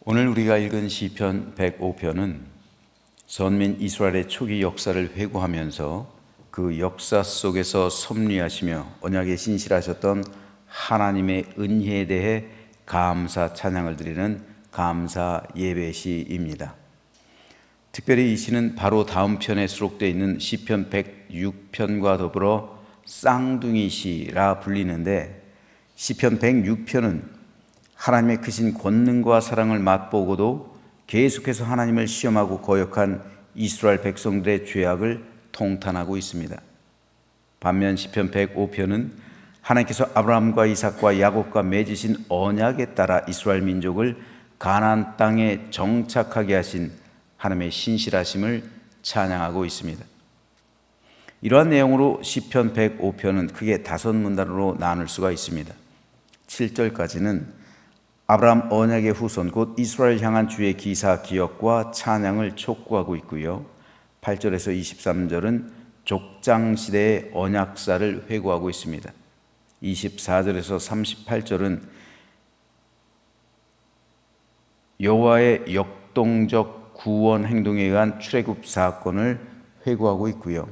오늘 우리가 읽은 시편 105편은 선민 이스라엘의 초기 역사를 회고하면서 그 역사 속에서 섭리하시며 언약에 신실하셨던 하나님의 은혜에 대해 감사 찬양을 드리는 감사 예배시입니다. 특별히 이 시는 바로 다음 편에 수록되어 있는 시편 106편과 더불어 쌍둥이 시라 불리는데, 시편 106편은 하나님의 크신 권능과 사랑을 맛보고도 계속해서 하나님을 시험하고 거역한 이스라엘 백성들의 죄악을 통탄하고 있습니다. 반면 시편 105편은 하나님께서 아브라함과 이삭과 야곱과 맺으신 언약에 따라 이스라엘 민족을 가나안 땅에 정착하게 하신 하나님의 신실하심을 찬양하고 있습니다. 이러한 내용으로 시편 105편은 크게 5문단으로 나눌 수가 있습니다. 7절까지는 아브라함 언약의 후손 곧 이스라엘 향한 주의 기사 기억과 찬양을 촉구하고 있고요. 8절에서 23절은 족장 시대의 언약사를 회고하고 있습니다. 24절에서 38절은 여호와의 역동적 구원 행동에 의한 출애굽 사건을 회고하고 있고요.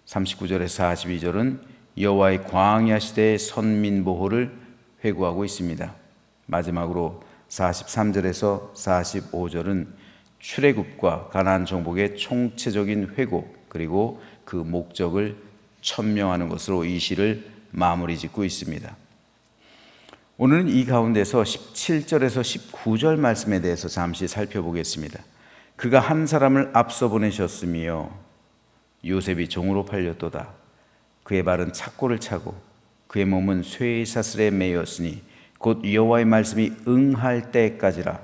39절에서 42절은 여호와의 광야 시대의 선민 보호를 회고하고 있습니다. 마지막으로 43절에서 45절은 출애굽과 가나안 정복의 총체적인 회고, 그리고 그 목적을 천명하는 것으로 이 시를 마무리 짓고 있습니다. 오늘은 이 가운데서 17절에서 19절 말씀에 대해서 잠시 살펴보겠습니다. 그가 한 사람을 앞서 보내셨으며 요셉이 종으로 팔렸도다. 그의 발은 착고를 차고 그의 몸은 쇠사슬에 매였으니 곧 여호와의 말씀이 응할 때까지라.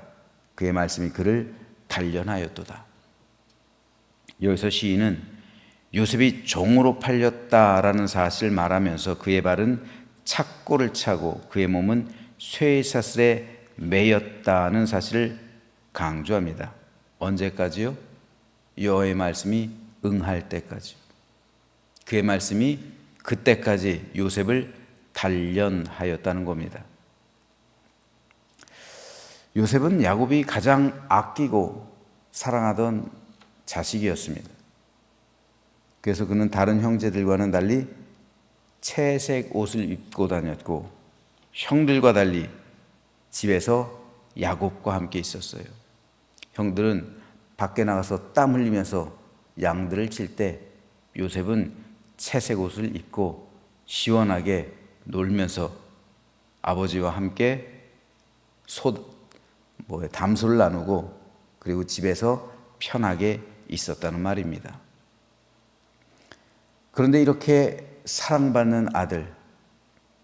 그의 말씀이 그를 단련하였도다. 여기서 시인은 요셉이 종으로 팔렸다라는 사실을 말하면서 그의 발은 착고를 차고 그의 몸은 쇠사슬에 매였다는 사실을 강조합니다. 언제까지요? 여호와의 말씀이 응할 때까지. 그의 말씀이 그때까지 요셉을 단련하였다는 겁니다. 요셉은 야곱이 가장 아끼고 사랑하던 자식이었습니다. 그래서 그는 다른 형제들과는 달리 채색 옷을 입고 다녔고, 형들과 달리 집에서 야곱과 함께 있었어요. 형들은 밖에 나가서 땀 흘리면서 양들을 칠 때 요셉은 채색 옷을 입고 시원하게 놀면서 아버지와 함께 담소를 나누고, 그리고 집에서 편하게 있었다는 말입니다. 그런데 이렇게 사랑받는 아들,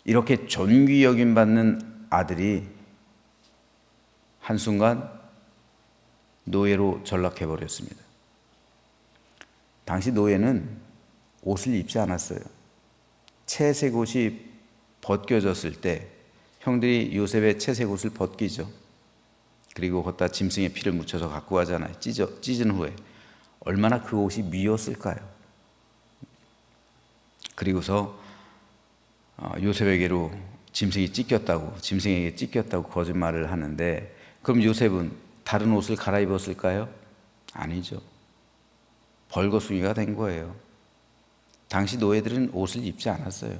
이렇게 존귀 여김받는 아들이 한순간 노예로 전락해버렸습니다. 당시 노예는 옷을 입지 않았어요. 채색 옷이 벗겨졌을 때 형들이 요셉의 채색 옷을 벗기죠. 그리고 걷다 짐승의 피를 묻혀서 갖고 가잖아요. 찢은 후에 얼마나 그 옷이 미웠을까요? 그리고서 요셉에게로 짐승에게 찢겼다고 거짓말을 하는데, 그럼 요셉은 다른 옷을 갈아입었을까요? 아니죠. 벌거숭이가 된 거예요. 당시 노예들은 옷을 입지 않았어요.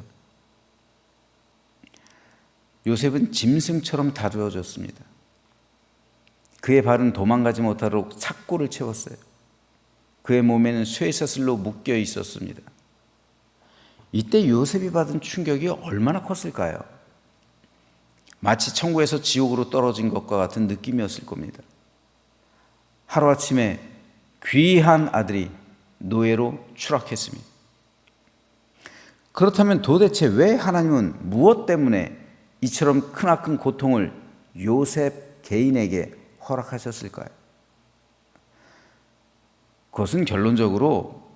요셉은 짐승처럼 다루어졌습니다. 그의 발은 도망가지 못하도록 착고를 채웠어요. 그의 몸에는 쇠사슬로 묶여 있었습니다. 이때 요셉이 받은 충격이 얼마나 컸을까요? 마치 천국에서 지옥으로 떨어진 것과 같은 느낌이었을 겁니다. 하루아침에 귀한 아들이 노예로 추락했습니다. 그렇다면 도대체 왜 하나님은 무엇 때문에 이처럼 크나큰 고통을 요셉 개인에게 허락하셨을까요? 그것은 결론적으로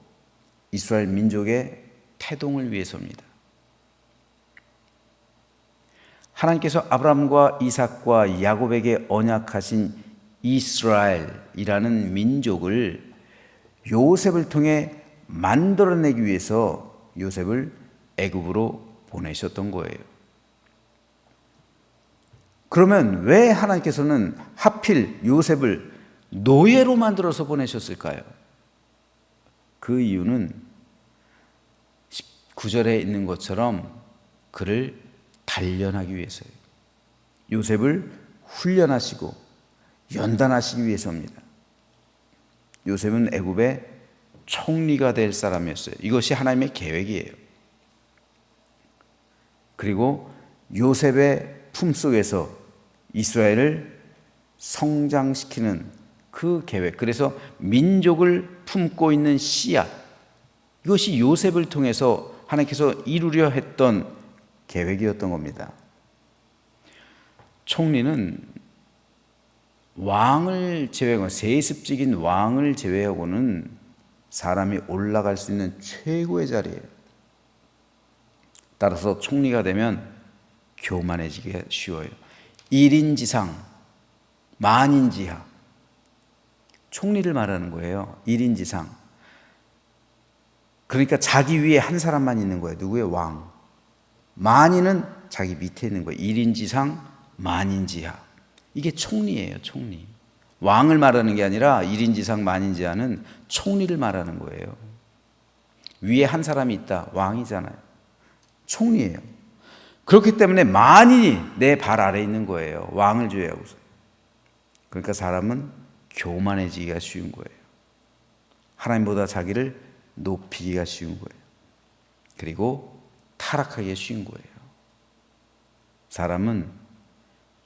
이스라엘 민족의 태동을 위해서입니다. 하나님께서 아브라함과 이삭과 야곱에게 언약하신 이스라엘이라는 민족을 요셉을 통해 만들어내기 위해서 요셉을 애굽으로 보내셨던 거예요. 그러면 왜 하나님께서는 하필 요셉을 노예로 만들어서 보내셨을까요? 그 이유는 9절에 있는 것처럼 그를 단련하기 위해서예요. 요셉을 훈련하시고 연단하시기 위해서입니다. 요셉은 애굽의 총리가 될 사람이었어요. 이것이 하나님의 계획이에요. 그리고 요셉의 품속에서 이스라엘을 성장시키는 그 계획, 그래서 민족을 품고 있는 씨앗, 이것이 요셉을 통해서 하나님께서 이루려 했던 계획이었던 겁니다. 총리는 왕을 제외하고, 세습직인 왕을 제외하고는 사람이 올라갈 수 있는 최고의 자리예요. 따라서 총리가 되면 교만해지기가 쉬워요. 1인지상, 만인지하. 총리를 말하는 거예요. 1인지상. 그러니까 자기 위에 한 사람만 있는 거예요. 누구예요? 왕. 만인은 자기 밑에 있는 거예요. 1인지상, 만인지하. 이게 총리예요. 총리. 왕을 말하는 게 아니라 1인지상, 만인지하는 총리를 말하는 거예요. 위에 한 사람이 있다. 왕이잖아요. 총리예요. 그렇기 때문에 만인이 내 발 아래에 있는 거예요. 왕을 제외하고서. 그러니까 사람은 교만해지기가 쉬운 거예요. 하나님보다 자기를 높이기가 쉬운 거예요. 그리고 타락하기가 쉬운 거예요. 사람은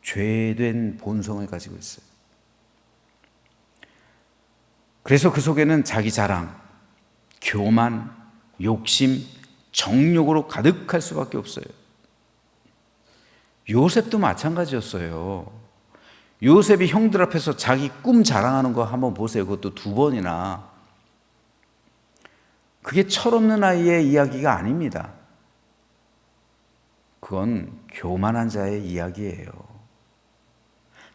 죄된 본성을 가지고 있어요. 그래서 그 속에는 자기 자랑, 교만, 욕심, 정욕으로 가득할 수밖에 없어요. 요셉도 마찬가지였어요. 요셉이 형들 앞에서 자기 꿈 자랑하는 거 한번 보세요. 그것도 2번이나. 그게 철없는 아이의 이야기가 아닙니다. 그건 교만한 자의 이야기예요.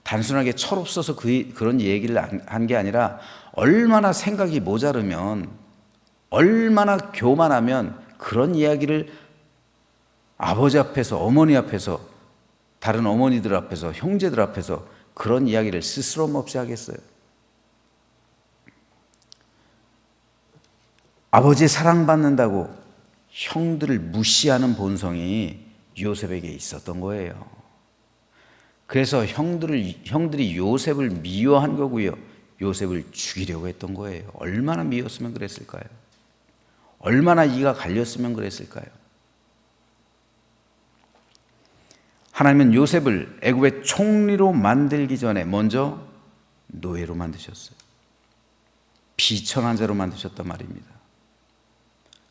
단순하게 철없어서 그런 얘기를 한 게 아니라 얼마나 생각이 모자르면, 얼마나 교만하면 그런 이야기를 아버지 앞에서, 어머니 앞에서, 다른 어머니들 앞에서, 형제들 앞에서 그런 이야기를 스스럼 없이 하겠어요. 아버지의 사랑받는다고 형들을 무시하는 본성이 요셉에게 있었던 거예요. 그래서 형들이 요셉을 미워한 거고요. 요셉을 죽이려고 했던 거예요. 얼마나 미웠으면 그랬을까요? 얼마나 이가 갈렸으면 그랬을까요? 하나님은 요셉을 애굽의 총리로 만들기 전에 먼저 노예로 만드셨어요. 비천한 자로 만드셨단 말입니다.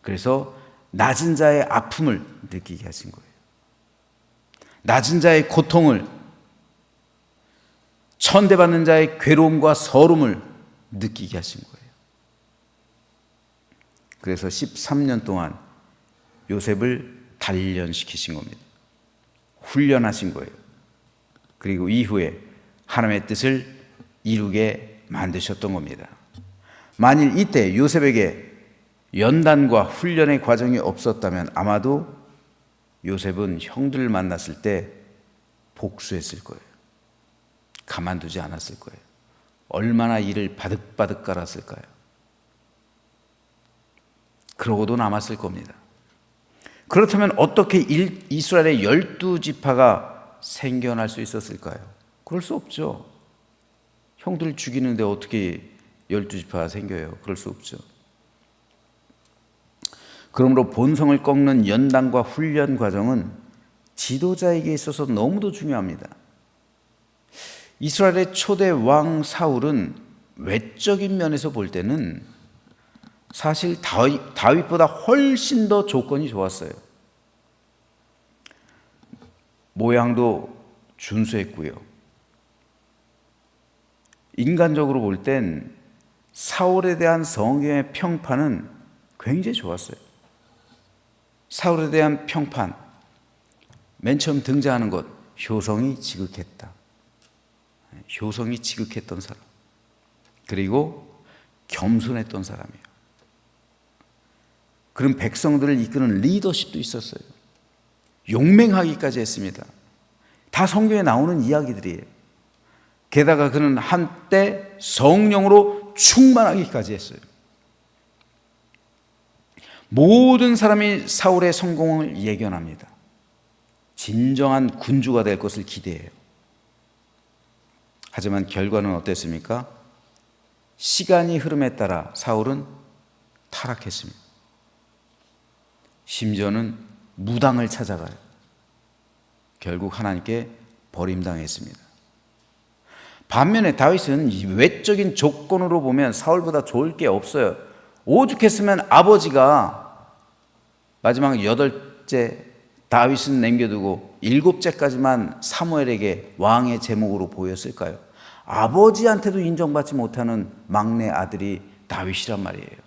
그래서 낮은 자의 아픔을 느끼게 하신 거예요. 낮은 자의 고통을, 천대받는 자의 괴로움과 서름을 느끼게 하신 거예요. 그래서 13년 동안 요셉을 단련시키신 겁니다. 훈련하신 거예요. 그리고 이후에 하나님의 뜻을 이루게 만드셨던 겁니다. 만일 이때 요셉에게 연단과 훈련의 과정이 없었다면 아마도 요셉은 형들을 만났을 때 복수했을 거예요. 가만두지 않았을 거예요. 얼마나 이를 바득바득 깔았을까요? 그러고도 남았을 겁니다. 그렇다면 어떻게 이스라엘의 12지파가 생겨날 수 있었을까요? 그럴 수 없죠. 형들을 죽이는데 어떻게 12지파가 생겨요? 그럴 수 없죠. 그러므로 본성을 꺾는 연단과 훈련 과정은 지도자에게 있어서 너무도 중요합니다. 이스라엘의 초대 왕 사울은 외적인 면에서 볼 때는 사실 다윗보다 훨씬 더 조건이 좋았어요. 모양도 준수했고요. 인간적으로 볼 땐 사울에 대한 성경의 평판은 굉장히 좋았어요. 사울에 대한 평판, 맨 처음 등장하는 것, 효성이 지극했다. 효성이 지극했던 사람. 그리고 겸손했던 사람이에요. 그런 백성들을 이끄는 리더십도 있었어요. 용맹하기까지 했습니다. 다 성경에 나오는 이야기들이에요. 게다가 그는 한때 성령으로 충만하기까지 했어요. 모든 사람이 사울의 성공을 예견합니다. 진정한 군주가 될 것을 기대해요. 하지만 결과는 어땠습니까? 시간이 흐름에 따라 사울은 타락했습니다. 심지어는 무당을 찾아가요. 결국 하나님께 버림당했습니다. 반면에 다윗은 외적인 조건으로 보면 사울보다 좋을 게 없어요. 오죽했으면 아버지가 마지막 8째 다윗은 남겨두고 7째까지만 사무엘에게 왕의 제목으로 보였을까요? 아버지한테도 인정받지 못하는 막내 아들이 다윗이란 말이에요.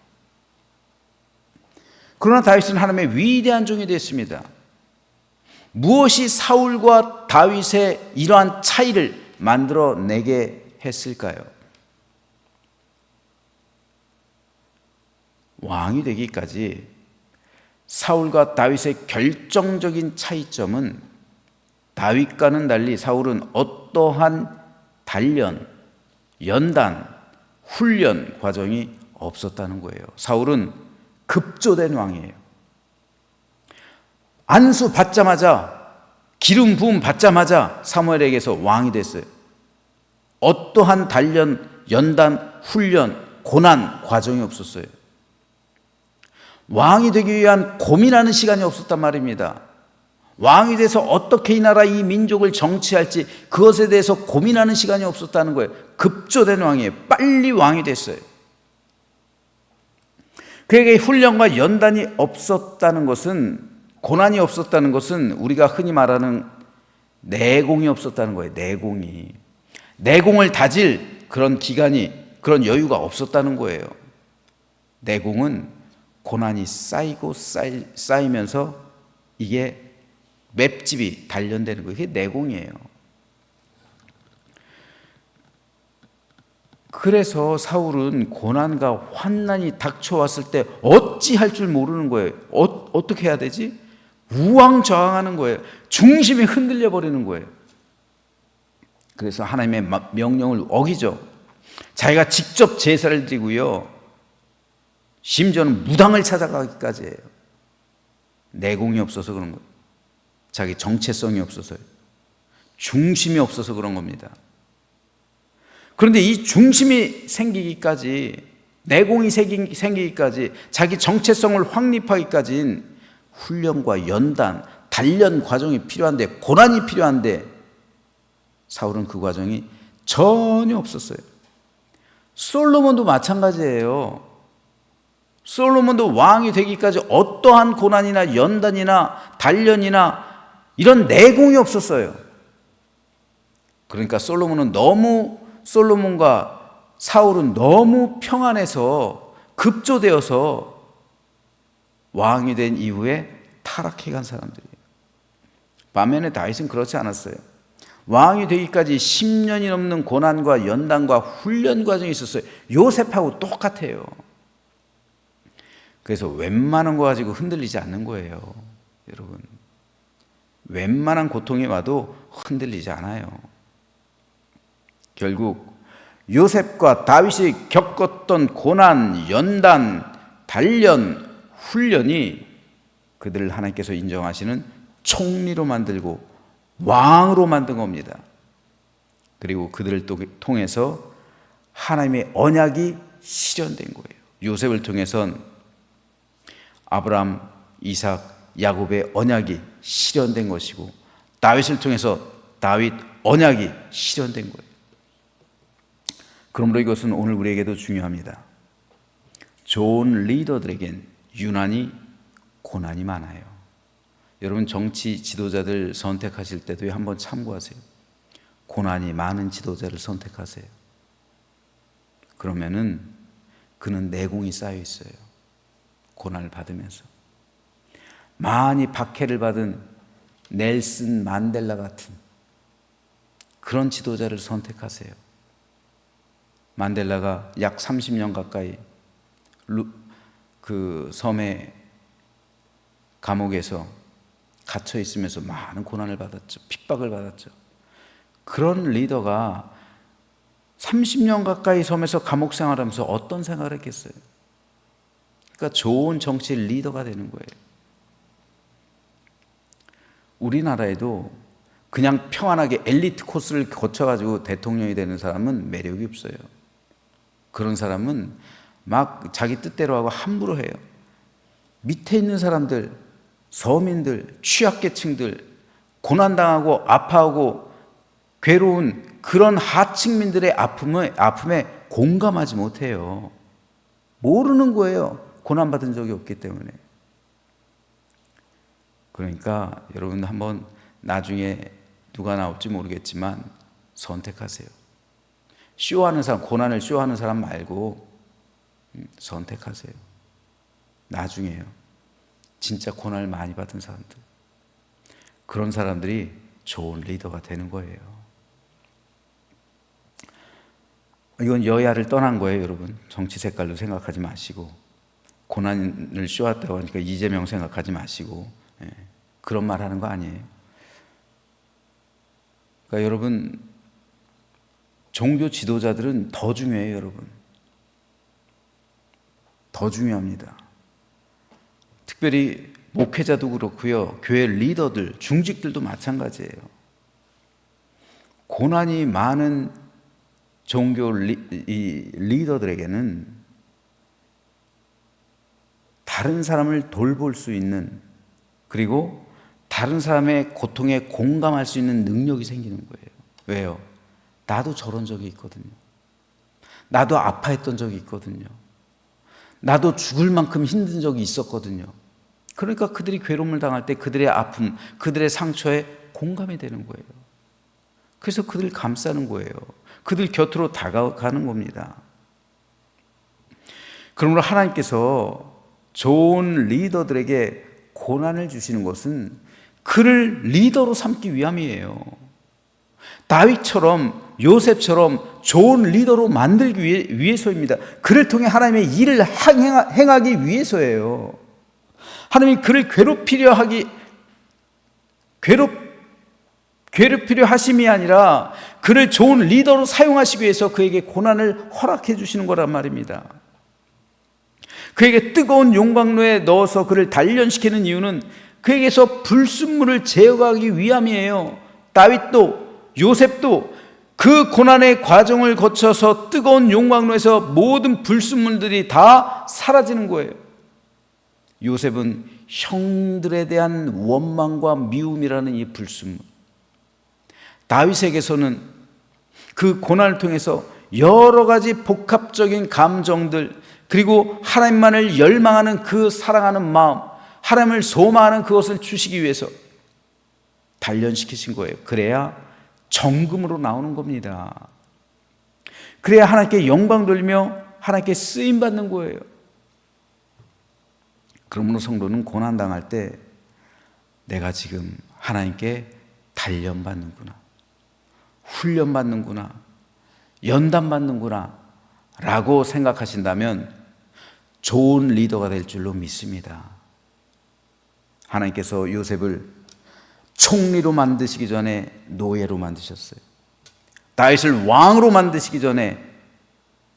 그러나 다윗은 하나님의 위대한 종이 됐습니다. 무엇이 사울과 다윗의 이러한 차이를 만들어내게 했을까요? 왕이 되기까지 사울과 다윗의 결정적인 차이점은 다윗과는 달리 사울은 어떠한 단련, 연단, 훈련 과정이 없었다는 거예요. 사울은 급조된 왕이에요. 안수 받자마자, 기름 부음 받자마자 사무엘에게서 왕이 됐어요. 어떠한 단련, 연단, 훈련, 고난 과정이 없었어요. 왕이 되기 위한 고민하는 시간이 없었단 말입니다. 왕이 돼서 어떻게 이 나라 이 민족을 정치할지 그것에 대해서 고민하는 시간이 없었다는 거예요. 급조된 왕이에요. 빨리 왕이 됐어요. 그에게 훈련과 연단이 없었다는 것은, 고난이 없었다는 것은 우리가 흔히 말하는 내공이 없었다는 거예요. 내공을 다질 그런 기간이, 그런 여유가 없었다는 거예요. 내공은 고난이 쌓이면서 이게 맷집이 단련되는 거예요. 그게 내공이에요. 그래서 사울은 고난과 환난이 닥쳐왔을 때 어찌할 줄 모르는 거예요. 어떻게 해야 되지? 우왕좌왕하는 거예요. 중심이 흔들려 버리는 거예요. 그래서 하나님의 명령을 어기죠. 자기가 직접 제사를 드리고요, 심지어는 무당을 찾아가기까지 해요. 내공이 없어서 그런 거예요. 자기 정체성이 없어서요. 중심이 없어서 그런 겁니다. 그런데 이 중심이 생기기까지, 내공이 생기기까지, 자기 정체성을 확립하기까지는 훈련과 연단, 단련 과정이 필요한데, 고난이 필요한데 사울은 그 과정이 전혀 없었어요. 솔로몬도 마찬가지예요. 솔로몬도 왕이 되기까지 어떠한 고난이나 연단이나 단련이나 이런 내공이 없었어요. 그러니까 솔로몬과 사울은 너무 평안해서 급조되어서 왕이 된 이후에 타락해 간 사람들이에요. 반면에 다윗은 그렇지 않았어요. 왕이 되기까지 10년이 넘는 고난과 연단과 훈련 과정이 있었어요. 요셉하고 똑같아요. 그래서 웬만한 거 가지고 흔들리지 않는 거예요. 여러분, 웬만한 고통이 와도 흔들리지 않아요. 결국 요셉과 다윗이 겪었던 고난, 연단, 단련, 훈련이 그들을 하나님께서 인정하시는 총리로 만들고 왕으로 만든 겁니다. 그리고 그들을 통해서 하나님의 언약이 실현된 거예요. 요셉을 통해선 아브라함, 이삭, 야곱의 언약이 실현된 것이고, 다윗을 통해서 다윗 언약이 실현된 거예요. 그러므로 이것은 오늘 우리에게도 중요합니다. 좋은 리더들에겐 유난히 고난이 많아요. 여러분, 정치 지도자들 선택하실 때도 한번 참고하세요. 고난이 많은 지도자를 선택하세요. 그러면은 그는 내공이 쌓여 있어요. 고난을 받으면서 많이 박해를 받은 넬슨 만델라 같은 그런 지도자를 선택하세요. 만델라가 약 30년 가까이 그 섬의 감옥에서 갇혀 있으면서 많은 고난을 받았죠. 핍박을 받았죠. 그런 리더가 30년 가까이 섬에서 감옥 생활하면서 어떤 생활을 했겠어요? 그러니까 좋은 정치 리더가 되는 거예요. 우리나라에도 그냥 평안하게 엘리트 코스를 거쳐가지고 대통령이 되는 사람은 매력이 없어요. 그런 사람은 막 자기 뜻대로 하고 함부로 해요. 밑에 있는 사람들, 서민들, 취약계층들, 고난당하고 아파하고 괴로운 그런 하층민들의 아픔에 공감하지 못해요. 모르는 거예요. 고난받은 적이 없기 때문에. 그러니까 여러분 한번 나중에 누가 나올지 모르겠지만 선택하세요. 쇼하는 사람, 고난을 쇼하는 사람 말고 선택하세요. 나중에요. 진짜 고난을 많이 받은 사람들. 그런 사람들이 좋은 리더가 되는 거예요. 이건 여야를 떠난 거예요, 여러분. 정치 색깔로 생각하지 마시고, 고난을 쇼했다고 하니까 이재명 생각하지 마시고, 그런 말 하는 거 아니에요. 그러니까 여러분, 종교 지도자들은 더 중요해요, 여러분. 더 중요합니다. 특별히 목회자도 그렇고요, 교회 리더들, 중직들도 마찬가지예요. 고난이 많은 종교 리더들에게는 다른 사람을 돌볼 수 있는, 그리고 다른 사람의 고통에 공감할 수 있는 능력이 생기는 거예요. 왜요? 나도 저런 적이 있거든요. 나도 아파했던 적이 있거든요. 나도 죽을 만큼 힘든 적이 있었거든요. 그러니까 그들이 괴로움을 당할 때 그들의 아픔, 그들의 상처에 공감이 되는 거예요. 그래서 그들을 감싸는 거예요. 그들 곁으로 다가가는 겁니다. 그러므로 하나님께서 좋은 리더들에게 고난을 주시는 것은 그를 리더로 삼기 위함이에요. 다윗처럼, 요셉처럼 좋은 리더로 만들기 위해서입니다. 그를 통해 하나님의 일을 행하기 위해서예요. 하나님이 그를 괴롭히려 하심이 아니라 그를 좋은 리더로 사용하시기 위해서 그에게 고난을 허락해 주시는 거란 말입니다. 그에게 뜨거운 용광로에 넣어서 그를 단련시키는 이유는 그에게서 불순물을 제거하기 위함이에요. 다윗도 요셉도 그 고난의 과정을 거쳐서 뜨거운 용광로에서 모든 불순물들이 다 사라지는 거예요. 요셉은 형들에 대한 원망과 미움이라는 이 불순물, 다윗에게서는 그 고난을 통해서 여러 가지 복합적인 감정들, 그리고 하나님만을 열망하는 그 사랑하는 마음, 하나님을 소망하는 그것을 주시기 위해서 단련시키신 거예요. 그래야 정금으로 나오는 겁니다. 그래야 하나님께 영광 돌리며 하나님께 쓰임 받는 거예요. 그러므로 성도는 고난당할 때 내가 지금 하나님께 단련받는구나, 훈련받는구나, 연단받는구나 라고 생각하신다면 좋은 리더가 될 줄로 믿습니다. 하나님께서 요셉을 총리로 만드시기 전에 노예로 만드셨어요. 다윗을 왕으로 만드시기 전에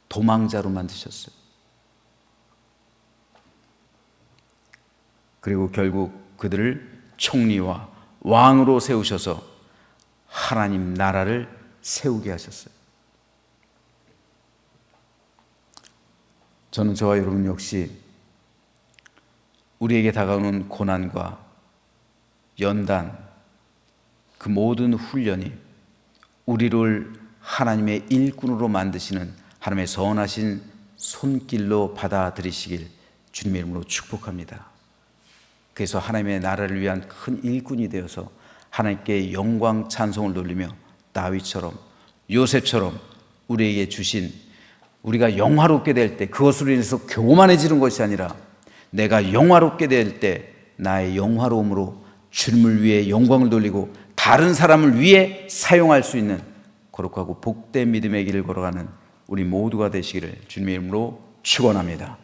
도망자로 만드셨어요. 그리고 결국 그들을 총리와 왕으로 세우셔서 하나님 나라를 세우게 하셨어요. 저는 저와 여러분 역시 우리에게 다가오는 고난과 연단, 그 모든 훈련이 우리를 하나님의 일꾼으로 만드시는 하나님의 선하신 손길로 받아들이시길 주님의 이름으로 축복합니다. 그래서 하나님의 나라를 위한 큰 일꾼이 되어서 하나님께 영광 찬송을 돌리며 다윗처럼, 요셉처럼 우리에게 주신, 우리가 영화롭게 될 때 그것으로 인해서 교만해지는 것이 아니라 내가 영화롭게 될 때 나의 영화로움으로 주님을 위해 영광을 돌리고 다른 사람을 위해 사용할 수 있는 거룩하고 복된 믿음의 길을 걸어가는 우리 모두가 되시기를 주님의 이름으로 축원합니다.